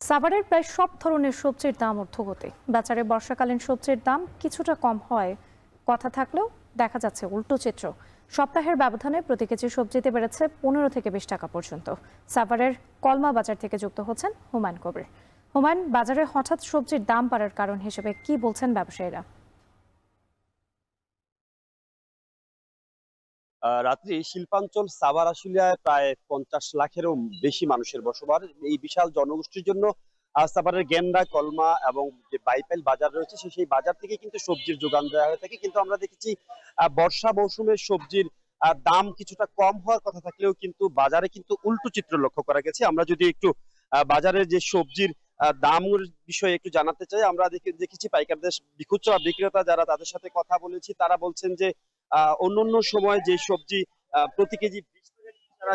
সাভারের প্রায় সব ধরনের সবজির দাম ঊর্ধ্বগতি। বাজারে বর্ষাকালীন সবজির দাম কিছুটা কম হয় কথা থাকলেও দেখা যাচ্ছে উল্টো চিত্র। সপ্তাহের ব্যবধানে প্রতি কেজি সবজিতে বেড়েছে 15 থেকে 20 টাকা পর্যন্ত। সাভারের কলমা বাজার থেকে যুক্ত হচ্ছেন হুমায়ুন কবির। হুমায়ুন, বাজারে হঠাৎ সবজির দাম বাড়ার কারণ হিসেবে কি বলছেন ব্যবসায়ীরা? রাত্রি শিল্পাঞ্চল সাভার আশুলিয়ায় প্রায় 50 লাখেরও বেশি মানুষের বসবাস। এই বিশাল জনগোষ্ঠীর জন্য সাভারের গেন্ডা, কলমা এবং যে বাইপাইল বাজার রয়েছে সেই বাজার থেকে কিন্তু সবজির যোগান দেওয়া হয়ে থাকে। কিন্তু আমরা দেখেছি বর্ষা মৌসুমে সবজির দাম কিছুটা কম হওয়ার কথা থাকলেও কিন্তু বাজারে কিন্তু উল্টো চিত্র লক্ষ্য করা গেছে। আমরা যদি একটু বাজারের যে সবজির দামের বিষয়ে একটু জানাতে চাই, আমরা দেখেছি পাইকারদের খুচরা বিক্রেতা যারা, তাদের সাথে কথা বলেছি, তারা বলছেন যে অন্যান্য সময় যে সবজি প্রতি কেজি 20 টাকা তারা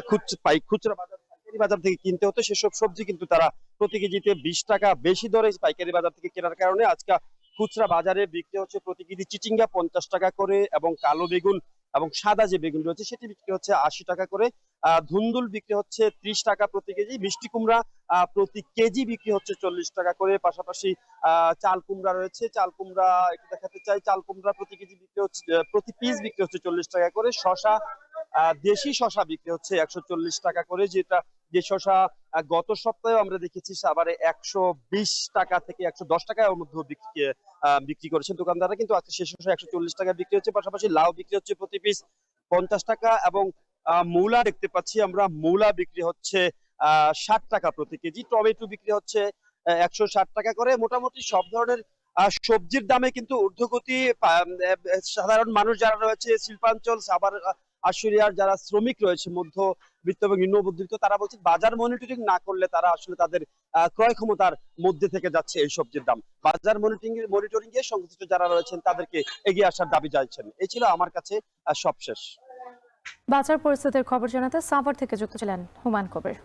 খুচরা বাজার পাইকারি বাজার থেকে কিনতে হতো, সেসব সবজি কিন্তু তারা প্রতি কেজিতে 20 টাকা বেশি দরে পাইকারি বাজার থেকে কেনার কারণে আজকে খুচরা বাজারে বিক্রি হচ্ছে প্রতি কেজি চিচিঙ্গা 50 টাকা করে, এবং কালো বেগুন এবং সাদা যে বেগুন রয়েছে সেটি বিক্রি হচ্ছে 80 টাকা করে। ধুন্দুল বিক্রি হচ্ছে 30 টাকা প্রতি কেজি। মিষ্টি কুমড়া প্রতি কেজি বিক্রি হচ্ছে 40 টাকা করে। পাশাপাশি চাল কুমড়া রয়েছে, চাল কুমড়া একটু দেখাতে চাই, চাল কুমড়া প্রতি কেজি বিক্রি হচ্ছে, প্রতি পিস বিক্রি হচ্ছে 40 টাকা করে। শশা, দেশি শশা বিক্রি হচ্ছে 140 টাকা করে, যেটা যে শশা গত সপ্তাহে আমরা দেখেছি সাভারে 120 টাকা থেকে 110 টাকার মধ্যে বিক্রি করেছেন দোকানদাররা, কিন্তু আজকে সে শশা 140 টাকা বিক্রি হচ্ছে। পাশাপাশি লাউ বিক্রি হচ্ছে প্রতি পিস 50 টাকা, এবং মূলা দেখতে পাচ্ছি আমরা, মূলা বিক্রি হচ্ছে 60 টাকা প্রতি কেজি। টমেটো বিক্রি হচ্ছে 160 টাকা করে। মোটামুটি সব ধরনের সবজির দামে কিন্তু ঊর্ধ্বগতি। সাধারণ মানুষ যারা রয়েছে শিল্পাঞ্চল সাভার আশুলিয়ার যারা শ্রমিক রয়েছে, মধ্যবিত্ত এবং নিম্ন মধ্যবিত্ত, তারা বলছে বাজার মনিটরিং না করলে তারা আসলে তাদের ক্রয় ক্ষমতার মধ্যে থেকে যাচ্ছে এই সবজির দাম। বাজার মনিটরিং এ সংশ্লিষ্ট যারা রয়েছেন তাদেরকে এগিয়ে আসার দাবি জানাচ্ছেন। এই ছিল আমার কাছে সবশেষ। বাজার পরিস্থিতির খবর জানাতে সাভার থেকে যুক্ত ছিলেন হুমায়ুন কবির।